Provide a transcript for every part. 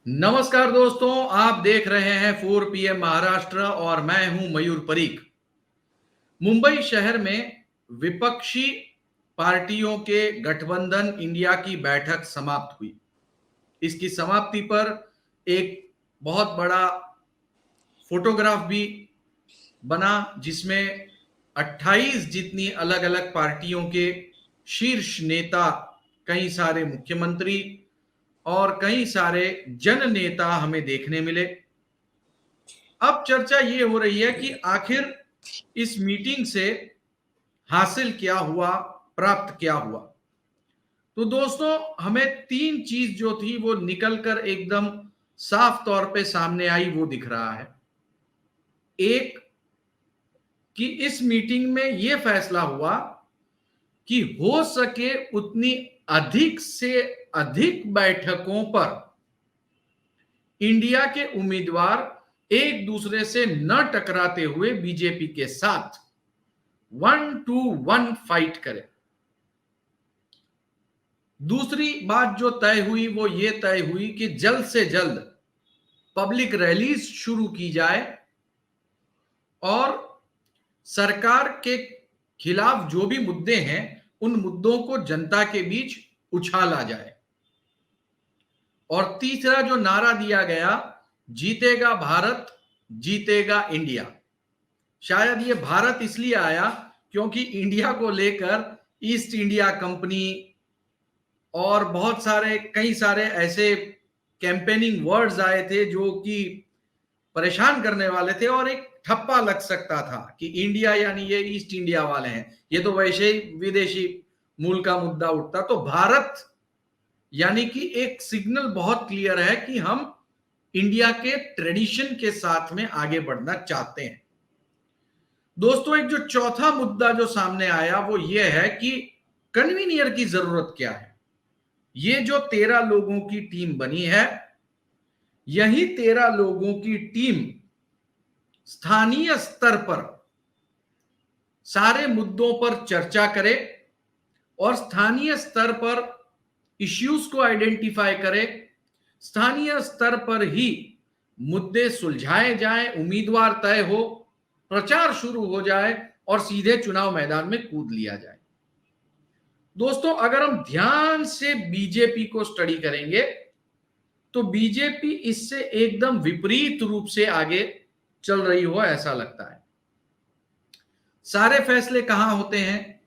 नमस्कार दोस्तों, आप देख रहे हैं 4 PM महाराष्ट्र और मैं हूं मयूर परीख। मुंबई शहर में विपक्षी पार्टियों के गठबंधन इंडिया की बैठक समाप्त हुई। इसकी समाप्ति पर एक बहुत बड़ा फोटोग्राफ भी बना जिसमें 28 जितनी अलग अलग पार्टियों के शीर्ष नेता, कई सारे मुख्यमंत्री और कई सारे जन नेता हमें देखने मिले। अब चर्चा ये हो रही है कि आखिर इस मीटिंग से हासिल क्या हुआ, प्राप्त क्या हुआ। तो दोस्तों, हमें तीन चीज जो थी वो निकलकर एकदम साफ तौर पे सामने आई, वो दिख रहा है। एक, कि इस मीटिंग में यह फैसला हुआ कि हो सके उतनी अधिक से अधिक बैठकों पर इंडिया के उम्मीदवार एक दूसरे से न टकराते हुए बीजेपी के साथ 1-to-1 फाइट करें। दूसरी बात जो तय हुई वो ये तय हुई कि जल्द से जल्द पब्लिक रैलीज शुरू की जाए और सरकार के खिलाफ जो भी मुद्दे हैं उन मुद्दों को जनता के बीच उछाला जाए। और तीसरा जो नारा दिया गया, जीतेगा भारत, जीतेगा इंडिया। शायद ये भारत इसलिए आया क्योंकि इंडिया को लेकर ईस्ट इंडिया कंपनी और बहुत सारे कई सारे ऐसे कैंपेनिंग वर्ड्स आए थे जो कि परेशान करने वाले थे और एक ठप्पा लग सकता था कि इंडिया यानी ये ईस्ट इंडिया वाले हैं, ये तो वैसे ही विदेशी मूल का मुद्दा उठता। तो भारत यानी कि एक सिग्नल बहुत क्लियर है कि हम इंडिया के ट्रेडिशन के साथ में आगे बढ़ना चाहते हैं। दोस्तों, एक जो चौथा मुद्दा जो सामने आया वो ये है कि कन्वीनियर की जरूरत क्या है। ये जो 13 लोगों की टीम बनी है, यही 13 लोगों की टीम स्थानीय स्तर पर सारे मुद्दों पर चर्चा करे और स्थानीय स्तर पर इश्यूज को आइडेंटिफाई करे, स्थानीय स्तर पर ही मुद्दे सुलझाए जाएं, उम्मीदवार तय हो, प्रचार शुरू हो जाए और सीधे चुनाव मैदान में कूद लिया जाए। दोस्तों, अगर हम ध्यान से बीजेपी को स्टडी करेंगे तो बीजेपी इससे एकदम विपरीत रूप से आगे चल रही हो ऐसा लगता है। सारे फैसले कहां होते हैं?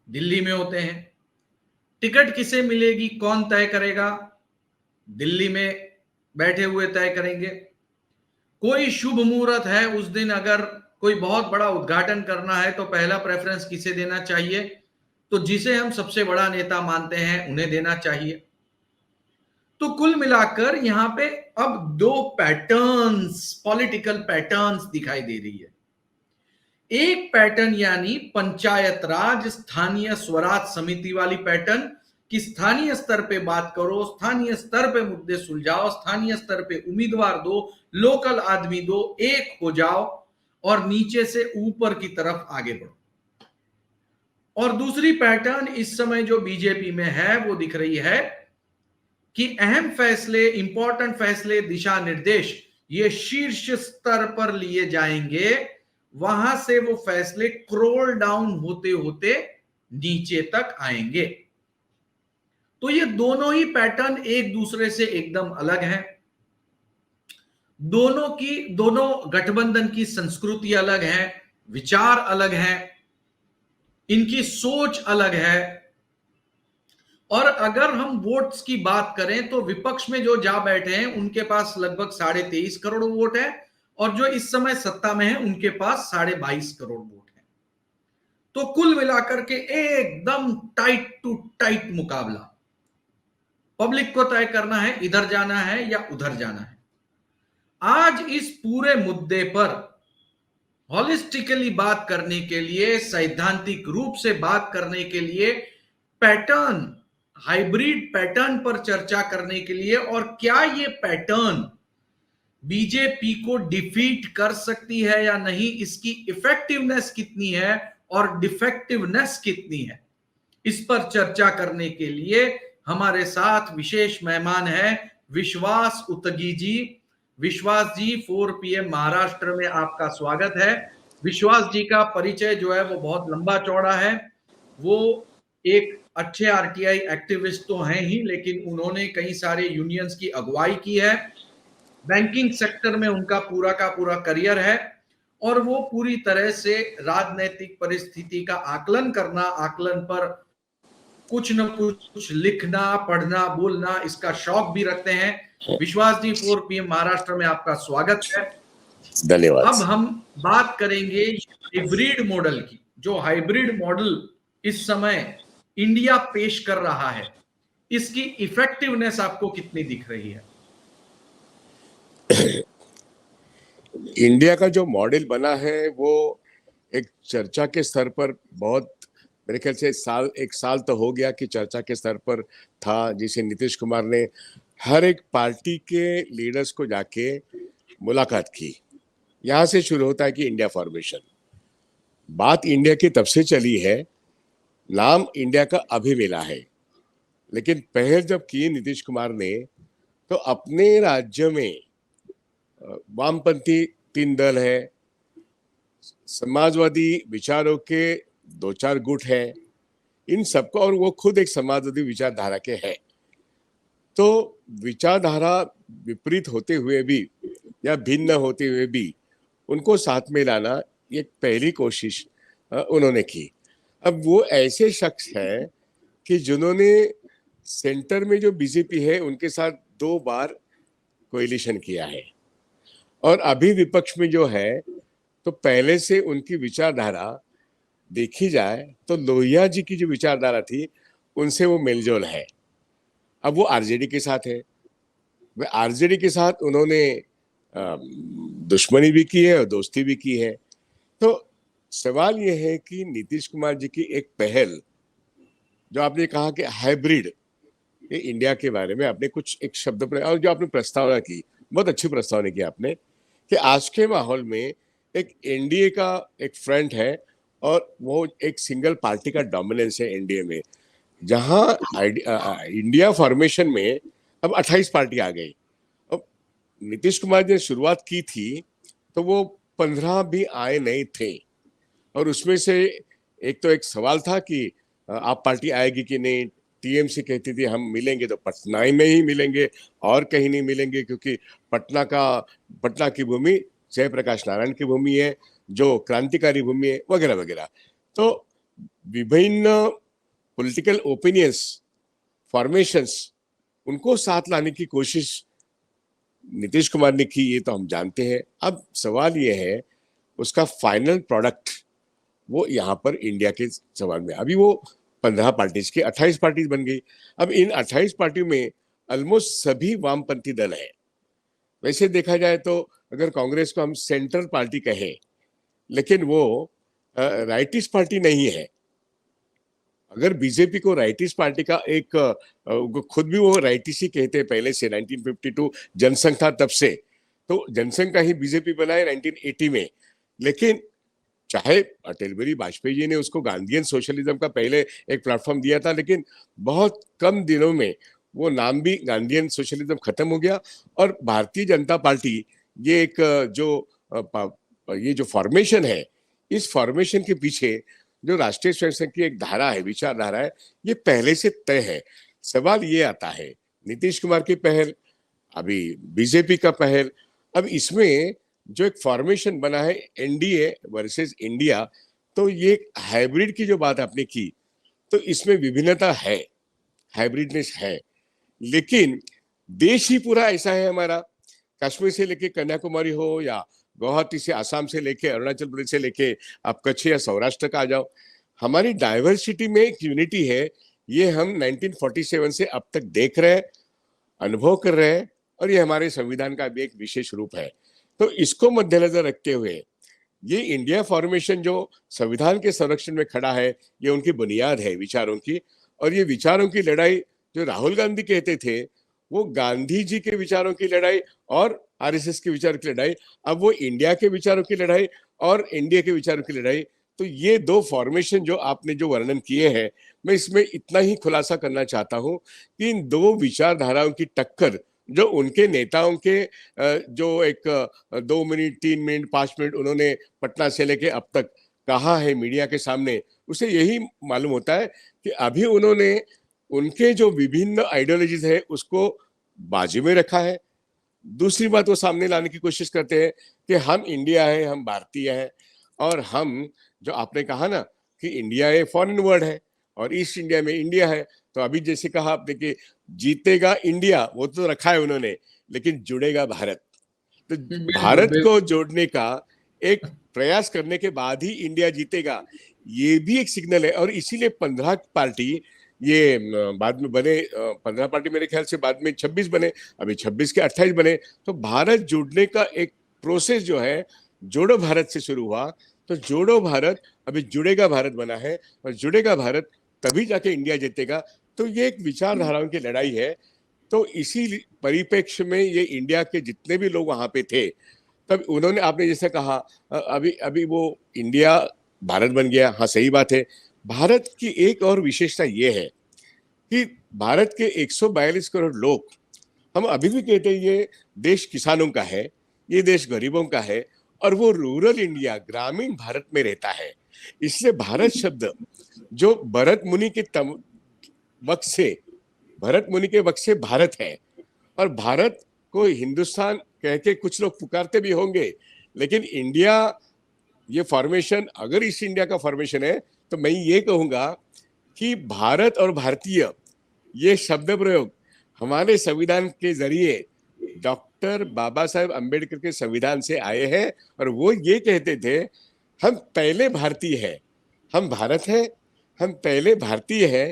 दिल्ली में होते हैं। टिकट किसे मिलेगी, कौन तय करेगा? दिल्ली में बैठे हुए तय करेंगे। कोई शुभ मुहूर्त है, उस दिन अगर कोई बहुत बड़ा उद्घाटन करना है तो पहला प्रेफरेंस किसे देना चाहिए? तो जिसे हम सबसे बड़ा नेता मानते हैं उन्हें देना चाहिए। तो कुल मिलाकर यहां पे अब दो पैटर्न्स, पॉलिटिकल पैटर्न्स दिखाई दे रही है। एक पैटर्न यानी पंचायत राज, स्थानीय स्वराज समिति वाली पैटर्न कि स्थानीय स्तर पे बात करो, स्थानीय स्तर पे मुद्दे सुलझाओ, स्थानीय स्तर पे उम्मीदवार दो, लोकल आदमी दो, एक हो जाओ और नीचे से ऊपर की तरफ आगे बढ़ो। और दूसरी पैटर्न इस समय जो बीजेपी में है वो दिख रही है कि अहम फैसले, इंपॉर्टेंट फैसले, दिशा निर्देश ये शीर्ष स्तर पर लिए जाएंगे, वहां से वो फैसले क्रोल डाउन होते होते नीचे तक आएंगे। तो ये दोनों ही पैटर्न एक दूसरे से एकदम अलग हैं। दोनों गठबंधन की संस्कृति अलग है, विचार अलग है, इनकी सोच अलग है। और अगर हम वोट्स की बात करें तो विपक्ष में जो जा बैठे हैं उनके पास लगभग 23.5 करोड़ वोट है और जो इस समय सत्ता में है उनके पास 22.5 करोड़ वोट है। तो कुल मिलाकर के एकदम टाइट टू टाइट मुकाबला। पब्लिक को तय करना है इधर जाना है या उधर जाना है। आज इस पूरे मुद्दे पर हॉलिस्टिकली बात करने के लिए, सैद्धांतिक रूप से बात करने के लिए, पैटर्न, हाइब्रिड पैटर्न पर चर्चा करने के लिए और क्या ये पैटर्न बीजेपी को डिफीट कर सकती है या नहीं, इसकी इफेक्टिवनेस कितनी है और डिफेक्टिवनेस कितनी है, इस पर चर्चा करने के लिए हमारे साथ विशेष मेहमान है विश्वास उतगी जी। विश्वास जी 4 PM महाराष्ट्र में आपका स्वागत है। विश्वास जी का परिचय जो है वो बहुत लंबा चौड़ा है। वो एक अच्छे आरटीआई एक्टिविस्ट तो हैं ही, लेकिन उन्होंने कई सारे यूनियंस की अगुवाई की है। बैंकिंग सेक्टर में उनका पूरा का पूरा करियर है और वो पूरी तरह से राजनीतिक परिस्थिति का आकलन करना, आकलन पर कुछ न कुछ लिखना, पढ़ना, बोलना, इसका शौक भी रखते हैं। विश्वास जी 4 PM महाराष्ट्र में आपका स्वागत है। धन्यवाद। अब हम बात करेंगे हाइब्रिड मॉडल की। जो हाइब्रिड मॉडल इस समय इंडिया पेश कर रहा है, इसकी इफेक्टिवनेस आपको कितनी दिख रही है? इंडिया का जो मॉडल बना है वो एक चर्चा के स्तर पर बहुत, मेरे ख्याल से एक साल तो हो गया कि चर्चा के स्तर पर था, जिसे नीतीश कुमार ने हर एक पार्टी के लीडर्स को जाके मुलाकात की। यहाँ से शुरू होता है कि इंडिया फॉर्मेशन। बात इंडिया की तब से चली है, नाम इंडिया का अभी मिला है, लेकिन पहल जब की नीतीश कुमार ने तो अपने राज्य में वामपंथी 3 दल है, समाजवादी विचारों के 2-4 गुट है, इन सबको, और वो खुद एक समाजवादी विचारधारा के है, तो विचारधारा विपरीत होते हुए भी या भिन्न होते हुए भी उनको साथ में लाना, ये पहली कोशिश उन्होंने की। अब वो ऐसे शख्स हैं कि जिन्होंने सेंटर में जो बीजेपी है उनके साथ 2 बार कोएलिशन किया है, और अभी विपक्ष में जो है तो पहले से उनकी विचारधारा देखी जाए तो लोहिया जी की जो विचारधारा थी उनसे वो मेलजोल है। अब वो आरजेडी के साथ है, वे आरजेडी के साथ उन्होंने दुश्मनी भी की है और दोस्ती भी की है। तो सवाल ये है कि नीतीश कुमार जी की एक पहल, जो आपने कहा कि हाइब्रिड, ये इंडिया के बारे में आपने कुछ एक शब्द पर, और जो आपने प्रस्तावना की, बहुत अच्छी प्रस्तावना की आपने, कि आज के माहौल में एक एनडीए का एक फ्रंट है और वो एक सिंगल पार्टी का डोमिनेंस है एनडीए में, जहां इंडिया फॉर्मेशन में अब 28 पार्टी आ गई। अब नीतीश कुमार जी ने शुरुआत की थी तो वो 15 भी आए नहीं थे, और उसमें से एक तो एक सवाल था कि आप पार्टी आएगी कि नहीं। टीएमसी कहती थी हम मिलेंगे तो पटना में ही मिलेंगे और कहीं नहीं मिलेंगे, क्योंकि पटना की भूमि जयप्रकाश नारायण की भूमि है, जो क्रांतिकारी भूमि है, वगैरह वगैरह। तो विभिन्न पॉलिटिकल ओपिनियंस, फॉर्मेशंस, उनको साथ लाने की कोशिश नीतीश कुमार ने की, ये तो हम जानते हैं। अब सवाल ये है उसका फाइनल प्रोडक्ट, वो यहाँ पर इंडिया के सवाल में, अभी वो 15 पार्टीज की 28 पार्टीज बन गई। अब इन 28 पार्टियों में ऑलमोस्ट सभी वामपंथी दल है। वैसे देखा जाए तो अगर कांग्रेस को हम सेंट्रल पार्टी कहें, लेकिन वो राइटिस्ट पार्टी नहीं है। अगर बीजेपी को राइटिस्ट पार्टी का एक, खुद भी वो राइटिस्ट ही कहते हैं पहले से, 1952 जनसंघ था तब से, तो जनसंघ का ही बीजेपी बना है 1980 में। लेकिन चाहे अटल बिहारी वाजपेयी जी ने उसको गांधीयन सोशलिज्म का पहले एक प्लेटफॉर्म दिया था, लेकिन बहुत कम दिनों में वो नाम भी गांधीयन सोशलिज्म खत्म हो गया, और भारतीय जनता पार्टी, ये एक ये जो फॉर्मेशन है, इस फॉर्मेशन के पीछे जो राष्ट्रीय स्वयंसेवक की एक धारा है, विचारधारा है, ये पहले से तय है। सवाल ये आता है नीतीश कुमार की पहल, अभी बीजेपी का पहल, अब इसमें जो एक फॉर्मेशन बना है एनडीए वर्सेस इंडिया, तो ये हाइब्रिड की जो बात आपने की, तो इसमें विभिन्नता है, हाइब्रिडनेस है, लेकिन देश ही पूरा ऐसा है हमारा। कश्मीर से लेके कन्याकुमारी हो, या गुवाहाटी से, आसाम से लेके, अरुणाचल प्रदेश से लेके आप कच्छ या सौराष्ट्र का आ जाओ, हमारी डाइवर्सिटी में एक यूनिटी है। ये हम 1947 से अब तक देख रहे हैं, अनुभव कर रहे हैं, और ये हमारे संविधान का भी एक विशेष रूप है। तो इसको मद्देनजर रखते हुए ये इंडिया फॉर्मेशन जो संविधान के संरक्षण में खड़ा है, ये उनकी बुनियाद है विचारों की। और ये विचारों की लड़ाई जो राहुल गांधी कहते थे, वो गांधी जी के विचारों की लड़ाई और आरएसएस के विचारों की लड़ाई, अब वो इंडिया के विचारों की लड़ाई और इंडिया के विचारों की लड़ाई। तो ये 2 फॉर्मेशन जो आपने जो वर्णन किए हैं, मैं इसमें इतना ही खुलासा करना चाहता हूं कि इन 2 विचारधाराओं की टक्कर जो उनके नेताओं के जो एक 2 मिनट 3 मिनट 5 मिनट उन्होंने पटना से लेके अब तक कहा है मीडिया के सामने, उसे यही मालूम होता है कि अभी उन्होंने उनके जो विभिन्न आइडियोलॉजीज है उसको बाजू में रखा है। दूसरी बात वो सामने लाने की कोशिश करते हैं कि हम इंडिया है, हम भारतीय है, और हम जो आपने कहा ना कि इंडिया एक फॉरेन वर्ड है और ईस्ट इंडिया में इंडिया है, तो अभी जैसे कहा आपने कि जीतेगा इंडिया, वो तो रखा है उन्होंने, लेकिन जुड़ेगा भारत। तो बिल्कुल भारत को बिल्कुल। जोड़ने का एक प्रयास करने के बाद ही इंडिया जीतेगा, ये भी एक सिग्नल है। और इसीलिए 15 पार्टी ये बाद में बने, 15 पार्टी मेरे ख्याल से बाद में 26 बने, अभी 26 के 28 बने। तो भारत जुड़ने का एक प्रोसेस जो है जोड़ो भारत से शुरू हुआ, तो जोड़ो भारत अभी जुड़ेगा भारत बना है, और जुड़ेगा भारत तभी जाके इंडिया जीतेगा। तो ये एक विचारधाराओं की लड़ाई है। तो इसी परिप्रेक्ष्य में ये इंडिया के जितने भी लोग वहां पे थे, तब उन्होंने, आपने जैसे कहा अभी अभी वो इंडिया भारत बन गया, हाँ सही बात है। भारत की एक और विशेषता ये है कि भारत के 142 करोड़ लोग, हम अभी भी कहते हैं ये देश किसानों का है, ये देश गरीबों का है, और वो रूरल इंडिया ग्रामीण भारत में रहता है। इसलिए भारत शब्द जो भरत मुनि के वक्त से, भरत मुनि के वक्त से भारत है, और भारत को हिंदुस्तान कह के कुछ लोग पुकारते भी होंगे, लेकिन इंडिया ये फॉर्मेशन अगर ईस्ट इंडिया का फॉर्मेशन है, तो मैं ये कहूंगा कि भारत और भारतीय ये शब्द प्रयोग हमारे संविधान के जरिए डॉक्टर बाबा साहेब अम्बेडकर के संविधान से आए हैं। और वो ये कहते थे हम पहले भारतीय हैं, हम भारत है, हम पहले भारतीय है,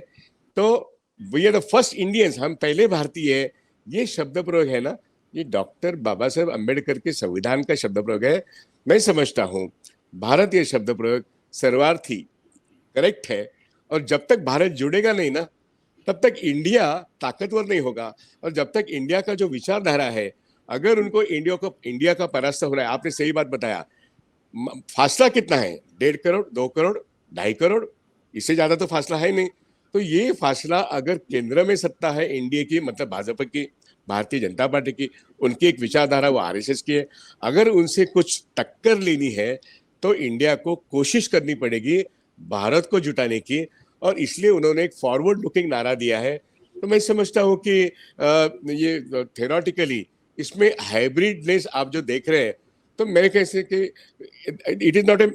तो we are the first Indians, हम पहले भारतीय है। ये शब्द प्रयोग है ना, ये डॉक्टर बाबा साहेब अम्बेडकर के संविधान का शब्द प्रयोग है। मैं समझता हूँ भारत ये शब्द प्रयोग सर्वार्थी करेक्ट है, और जब तक भारत जुड़ेगा नहीं ना, तब तक इंडिया ताकतवर नहीं होगा। और जब तक इंडिया का जो विचारधारा है, अगर उनको इंडिया का परास्त होना है, आपने सही बात बताया, फासला कितना है, 1.5 करोड़ 2 करोड़ 2.5 करोड़, इससे ज्यादा तो फासला है नहीं। तो ये फासला अगर केंद्र में सत्ता है इंडिया की, मतलब भाजपा की, भारतीय जनता पार्टी की, उनकी एक विचारधारा वो आरएसएस की है, अगर उनसे कुछ टक्कर लेनी है तो इंडिया को कोशिश करनी पड़ेगी भारत को जुटाने की। और इसलिए उन्होंने एक फॉरवर्ड लुकिंग नारा दिया है। तो मैं समझता हूँ कि ये थेरोटिकली इसमें हाइब्रिडनेस आप जो देख रहे हैं, तो मेरे कैसे कि it is not a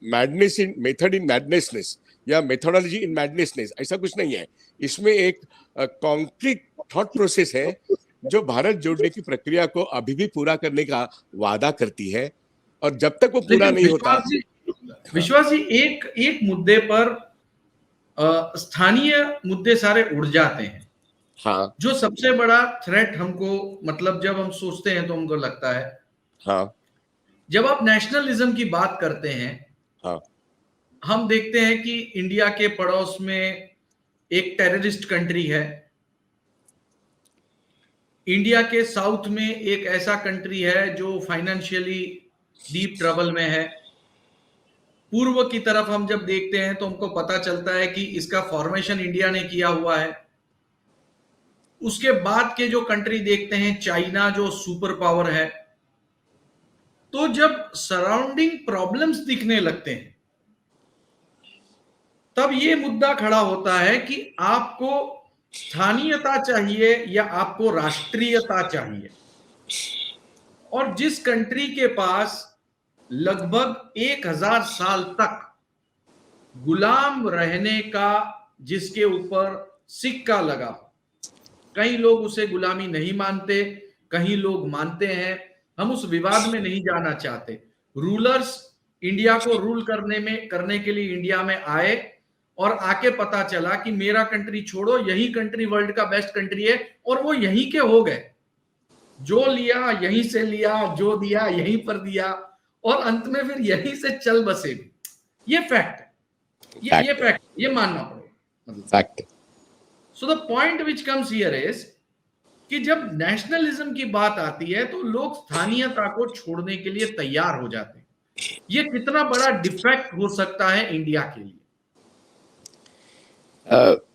madness in method in madness या मेथोडोलॉजी इन मैडनेसनेस, ऐसा कुछ नहीं है। इसमें एक कॉन्क्रीट थॉट प्रोसेस है जो भारत जोड़ने की प्रक्रिया को अभी भी पूरा करने का वादा करती है, और जब तक वो पूरा लेकिन नहीं होता। विश्वास जी एक एक मुद्दे पर स्थानीय मुद्दे सारे उड़ जाते हैं। हाँ जो सबसे बड़ा थ्रेट हमको, मतलब जब हम सोचते हैं तो हमको लगता है, हाँ जब आप नेशनलिज्म की बात करते हैं, हाँ हम देखते हैं कि इंडिया के पड़ोस में एक टेररिस्ट कंट्री है, इंडिया के साउथ में एक ऐसा कंट्री है जो फाइनेंशियली डीप ट्रबल में है, पूर्व की तरफ हम जब देखते हैं तो हमको पता चलता है कि इसका फॉर्मेशन इंडिया ने किया हुआ है। उसके बाद के जो कंट्री देखते हैं, चाइना जो सुपर पावर है। तो जब सराउंडिंग प्रॉब्लम्स दिखने लगते हैं, तब ये मुद्दा खड़ा होता है कि आपको स्थानीयता चाहिए या आपको राष्ट्रीयता चाहिए। और जिस कंट्री के पास लगभग 1000 साल तक गुलाम रहने का, जिसके ऊपर सिक्का लगा, कई लोग उसे गुलामी नहीं मानते, कई लोग मानते हैं, हम उस विवाद में नहीं जाना चाहते। रूलर्स इंडिया को रूल करने के लिए इंडिया में आए, और आके पता चला कि मेरा कंट्री छोड़ो, यही कंट्री वर्ल्ड का बेस्ट कंट्री है, और वो यहीं के हो गए। जो लिया यहीं से लिया, जो दिया यहीं पर दिया, और अंत में फिर यहीं से चल बसे भी। ये फैक्ट है, ये फैक्ट, ये मानना पड़ेगा। Fact. So the point which comes here is कि जब नेशनलिज्म की बात आती है तो लोग स्थानीयता को छोड़ने के लिए तैयार हो जाते हैं। ये कितना बड़ा डिफेक्ट हो सकता है इंडिया के लिए?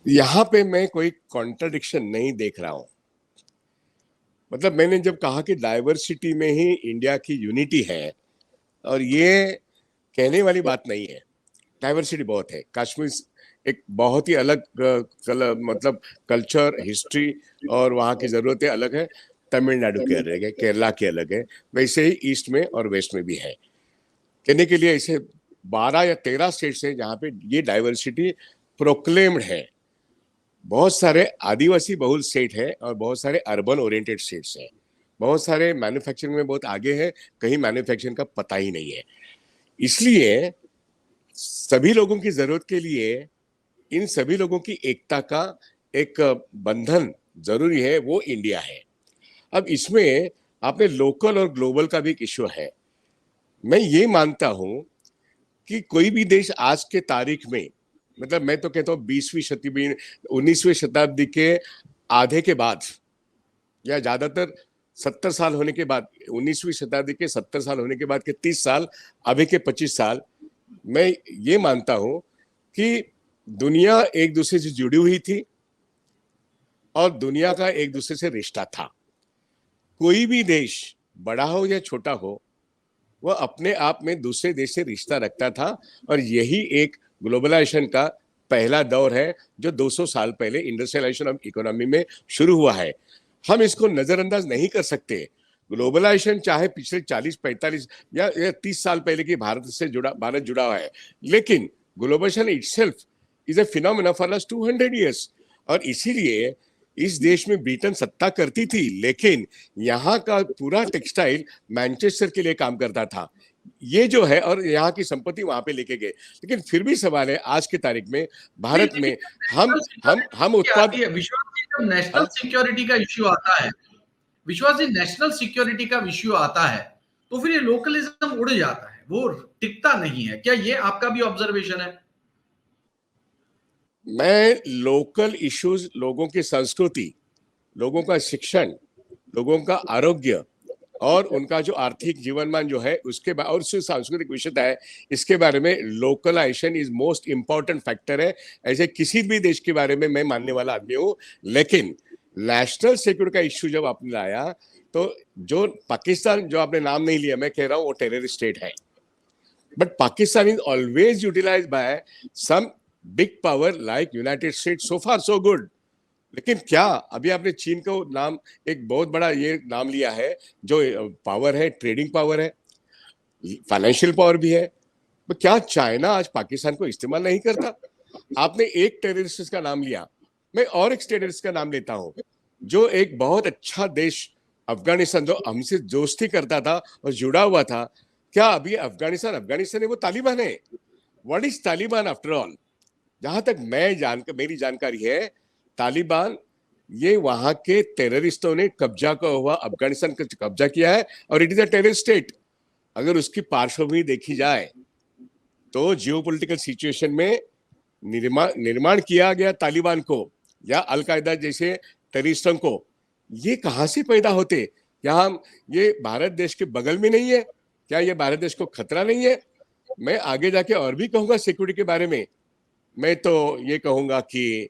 यहाँ पे मैं कोई कॉन्ट्रडिक्शन नहीं देख रहा हूं। मतलब मैंने जब कहा कि डाइवर्सिटी में ही इंडिया की यूनिटी है, और ये कहने वाली बात नहीं है, डाइवर्सिटी बहुत है। कश्मीर एक बहुत ही अलग मतलब कल्चर, हिस्ट्री और वहाँ की ज़रूरतें अलग है। तमिलनाडु के अलग है, केरला के अलग है, वैसे ही ईस्ट में और वेस्ट में भी है। कहने के लिए ऐसे 12 या 13 स्टेट्स हैं जहाँ पे ये डाइवर्सिटी प्रोक्लेम्ड है। बहुत सारे आदिवासी बहुल स्टेट है और बहुत सारे अर्बन ओरिएंटेड स्टेट्स हैं। बहुत सारे मैन्युफैक्चरिंग में बहुत आगे है, कहीं मैन्युफैक्चरिंग का पता ही नहीं है। इसलिए सभी लोगों की जरूरत के लिए इन सभी लोगों की एकता का एक बंधन जरूरी है, वो इंडिया है। अब इसमें आपने लोकल और ग्लोबल का भी एक इश्यू है। मैं ये मानता हूं कि कोई भी देश आज के तारीख में, मतलब मैं तो कहता हूँ 20वीं शताब्दी 19वीं शताब्दी के आधे के बाद, या ज्यादातर 70 साल होने के बाद, 19वीं शताब्दी के 70 साल होने के बाद के 30 साल, अभी के 25 साल, मैं ये मानता हूं कि दुनिया एक दूसरे से जुड़ी हुई थी और दुनिया का एक दूसरे से रिश्ता था। कोई भी देश बड़ा हो या छोटा हो, वह अपने आप में दूसरे देश से रिश्ता रखता था, और यही एक ग्लोबलाइजेशन का पहला दौर है जो 200 साल पहले इंडस्ट्रियलाइजेशन ऑफ इकोनॉमी में शुरू हुआ है। हम इसको नजरअंदाज नहीं कर सकते। ग्लोबलाइजेशन चाहे पिछले 40, 45 या 30 साल पहले की भारत जुड़ा हुआ है, लेकिन globalization itself is a phenomena for last 200 years. और इसीलिए इस देश में ब्रिटेन सत्ता करती थी, लेकिन यहाँ का पूरा टेक्सटाइल मैनचेस्टर के लिए काम करता था। ये जो है, और यहाँ की संपत्ति वहां पे लेके गए। लेकिन फिर भी सवाल है, आज की तारीख में भारत में हम उत्पाद, विश्वास जी, जब नेशनल सिक्योरिटी का इश्यू आता है, विश्वास जी, नेशनल सिक्योरिटी का इश्यू आता है, तो फिर ये लोकलिज्म उड़ जाता है, वो टिकता नहीं है। क्या ये आपका भी ऑब्जर्वेशन है? मैं लोकल इश्यूज, लोगों की संस्कृति, लोगों का शिक्षण, लोगों का आरोग्य और उनका जो आर्थिक जीवनमान जो है उसके और उससे सांस्कृतिक विषयता है, इसके बारे में localization is most important factor है। ऐसे किसी भी देश के बारे में मैं मानने वाला आदमी हूँ। लेकिन नेशनल सिक्योरिटी का इश्यू जब आपने लाया, तो जो पाकिस्तान, जो आपने नाम नहीं लिया, मैं कह रहा हूँ वो टेररिस्ट स्टेट है, but Pakistan is always utilized by some big power like United States. So far so good. लेकिन क्या अभी आपने चीन को नाम, एक बहुत बड़ा ये नाम लिया है, जो पावर है, ट्रेडिंग पावर है, फाइनेंशियल पावर भी है, तो क्या चाइना आज पाकिस्तान को इस्तेमाल नहीं करता? आपने एक टेररिस्ट का नाम लिया, मैं और एक टेररिस्ट का नाम लेता हूं, जो एक बहुत अच्छा देश अफगानिस्तान, जो हमसे दोस्ती करता था और जुड़ा हुआ था। क्या अभी अफगानिस्तान है, वो तालिबान है? What is Taliban after all? जहां तक मेरी जानकारी है, तालिबान ये वहां के टेररिस्टों ने कब्जा का हुआ अफगानिस्तान का कब्जा किया है, और it is a terrorist state. अगर उसकी पार्श्वभूमि देखी जाए तो जियोपॉलिटिकल सिचुएशन में निर्माण किया गया तालिबान को या अलकायदा जैसे टेररिस्टों को, ये कहां से पैदा होते? क्या हम, ये भारत देश के बगल में नहीं है? क्या ये भारत देश को खतरा नहीं है? मैं आगे जाके और भी कहूंगा सिक्योरिटी के बारे में। मैं तो ये कहूंगा कि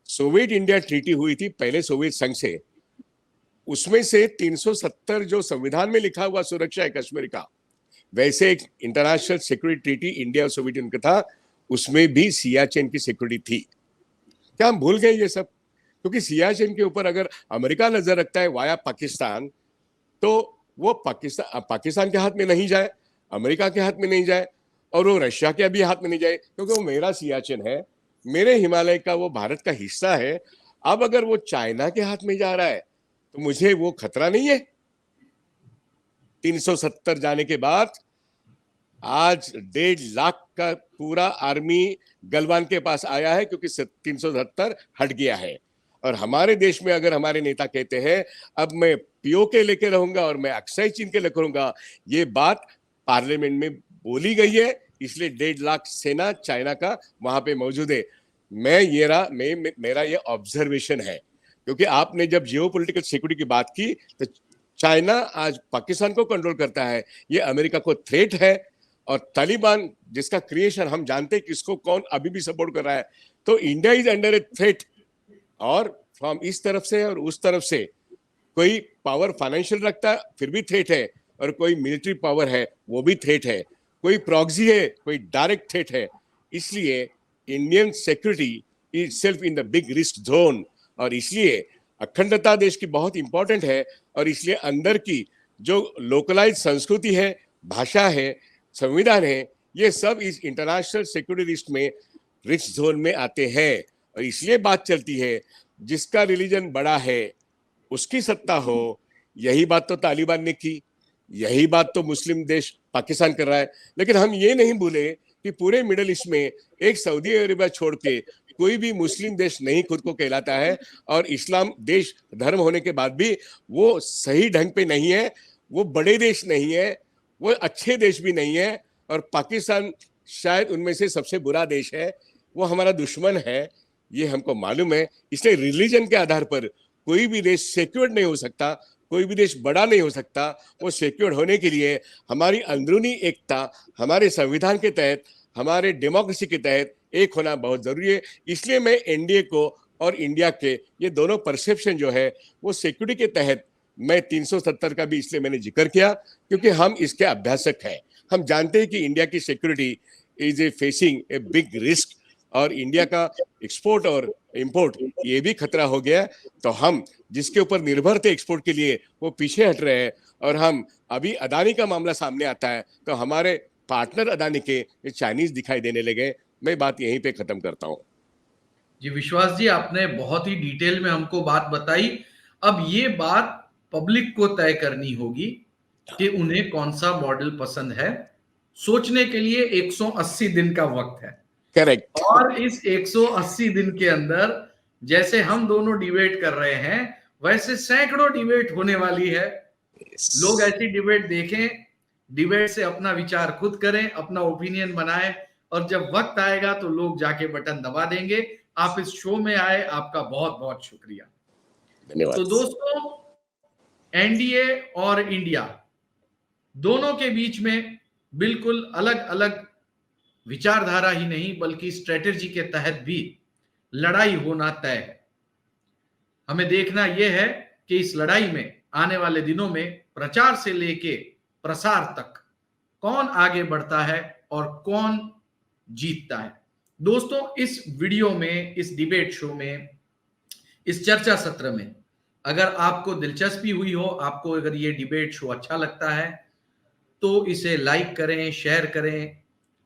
सोवियत इंडिया ट्रीटी हुई थी पहले सोवियत संघ से, उसमें से 370 जो संविधान में लिखा हुआ सुरक्षा है कश्मीर का, वैसे एक इंटरनेशनल सिक्योरिटी ट्रीटी इंडिया और सोवियत यूनियन का था, उसमें भी सियाचिन की सिक्योरिटी थी। क्या हम भूल गए ये सब? क्योंकि सियाचिन के ऊपर अगर अमेरिका नजर रखता है वाया पाकिस्तान, तो वो पाकिस्तान के हाथ में नहीं जाए, अमेरिका के हाथ में नहीं जाए, और वो रशिया के भी हाथ में नहीं जाए, क्योंकि वो मेरा सियाचिन है, मेरे हिमालय का वो भारत का हिस्सा है। अब अगर वो चाइना के हाथ में जा रहा है तो मुझे वो खतरा नहीं है? 370 जाने के बाद आज 1.5 लाख का पूरा आर्मी गलवान के पास आया है, क्योंकि 370 हट गया है। और हमारे देश में अगर हमारे नेता कहते हैं अब मैं पीओके लेके रहूंगा और मैं अक्साई चीन के लेकर रहूंगा, ये बात पार्लियामेंट में बोली गई है, इसलिए 1.5 लाख सेना चाइना का वहां पे मौजूद है। मेरा ये ऑब्जर्वेशन है, क्योंकि आपने जब जियोपॉलिटिकल सिक्योरिटी की बात की, तो चाइना आज पाकिस्तान को कंट्रोल करता है, ये अमेरिका को थ्रेट है। और तालिबान जिसका क्रिएशन हम जानते हैं किसको कौन अभी भी सपोर्ट कर रहा है, तो India is under a threat. और फ्रॉम इस तरफ से और उस तरफ से कोई पावर फाइनेंशियल रखता है फिर भी थ्रेट है, और कोई मिलिट्री पावर है वो भी थ्रेट है, कोई प्रॉक्सी है, कोई डायरेक्ट थ्रेट है। इसलिए Indian security is self in the big risk zone, और इसलिए अखंडता देश की बहुत इंपॉर्टेंट है, और इसलिए अंदर की जो लोकलाइज संस्कृति है, भाषा है, संविधान है, ये सब इस इंटरनेशनल सिक्योरिटी रिस्क में, रिस्क जोन में आते हैं। और इसलिए बात चलती है जिसका रिलीजन बड़ा है उसकी सत्ता हो। यही बात तो तालिबान ने की, यही बात तो मुस्लिम देश पाकिस्तान कर रहा है। लेकिन हम ये नहीं भूले कि पूरे मिडिल ईस्ट में एक सऊदी अरेबिया छोड़ के कोई भी मुस्लिम देश नहीं खुद को कहलाता है, और इस्लाम देश धर्म होने के बाद भी वो सही ढंग पे नहीं है, वो बड़े देश नहीं है, वो अच्छे देश भी नहीं है, और पाकिस्तान शायद उनमें से सबसे बुरा देश है, वो हमारा दुश्मन है, ये हमको मालूम है। इसलिए रिलीजन के आधार पर कोई भी देश सिक्योर नहीं हो सकता, कोई भी देश बड़ा नहीं हो सकता। वो सिक्योर होने के लिए हमारी अंदरूनी एकता, हमारे संविधान के तहत, हमारे डेमोक्रेसी के तहत एक होना बहुत जरूरी है। इसलिए मैं एनडीए को और इंडिया के ये दोनों परसेप्शन जो है वो सिक्योरिटी के तहत, मैं 370 का भी इसलिए मैंने जिक्र किया क्योंकि हम इसके अभ्यासक हैं। हम जानते हैं कि इंडिया की security is a facing a big risk, और इंडिया का एक्सपोर्ट और इंपोर्ट ये भी खतरा हो गया। तो हम जिसके ऊपर निर्भर थे एक्सपोर्ट के लिए वो पीछे हट रहे हैं, और हम अभी अदानी का मामला सामने आता है तो हमारे पार्टनर अदानी के चाइनीज दिखाई देने लगे। मैं बात यहीं पे खत्म करता हूँ। जी विश्वास जी, आपने बहुत ही डिटेल में हमको बात बताई। अब ये बात पब्लिक को तय करनी होगी कि उन्हें कौन सा मॉडल पसंद है। सोचने के लिए 180 दिन का वक्त है, करेक्ट। और इस 180 दिन के अंदर जैसे हम दोनों डिबेट कर रहे हैं वैसे सैकड़ों डिबेट होने वाली है। लोग ऐसी डिबेट देखें, डिबेट से अपना विचार खुद करें, अपना ओपिनियन बनाएं, और जब वक्त आएगा तो लोग जाके बटन दबा देंगे। आप इस शो में आए, आपका बहुत बहुत शुक्रिया। धन्यवाद। तो दोस्तों, एनडीए और इंडिया दोनों के बीच में बिल्कुल अलग अलग विचारधारा ही नहीं बल्कि स्ट्रेटेजी के तहत भी लड़ाई होना तय है। हमें देखना यह है कि इस लड़ाई में आने वाले दिनों में प्रचार से लेके प्रसार तक कौन आगे बढ़ता है और कौन जीतता है। दोस्तों, इस वीडियो में, इस डिबेट शो में, इस चर्चा सत्र में अगर आपको दिलचस्पी हुई हो, आपको अगर ये डिबेट शो अच्छा लगता है तो इसे लाइक करें, शेयर करें।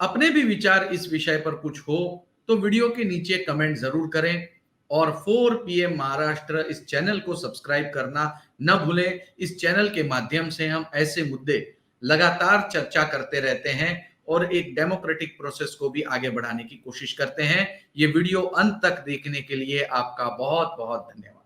अपने भी विचार इस विषय पर कुछ हो तो वीडियो के नीचे कमेंट जरूर करें, और 4 PM महाराष्ट्र इस चैनल को सब्सक्राइब करना न भूलें। इस चैनल के माध्यम से हम ऐसे मुद्दे लगातार चर्चा करते रहते हैं और एक डेमोक्रेटिक प्रोसेस को भी आगे बढ़ाने की कोशिश करते हैं। ये वीडियो अंत तक देखने के लिए आपका बहुत बहुत धन्यवाद।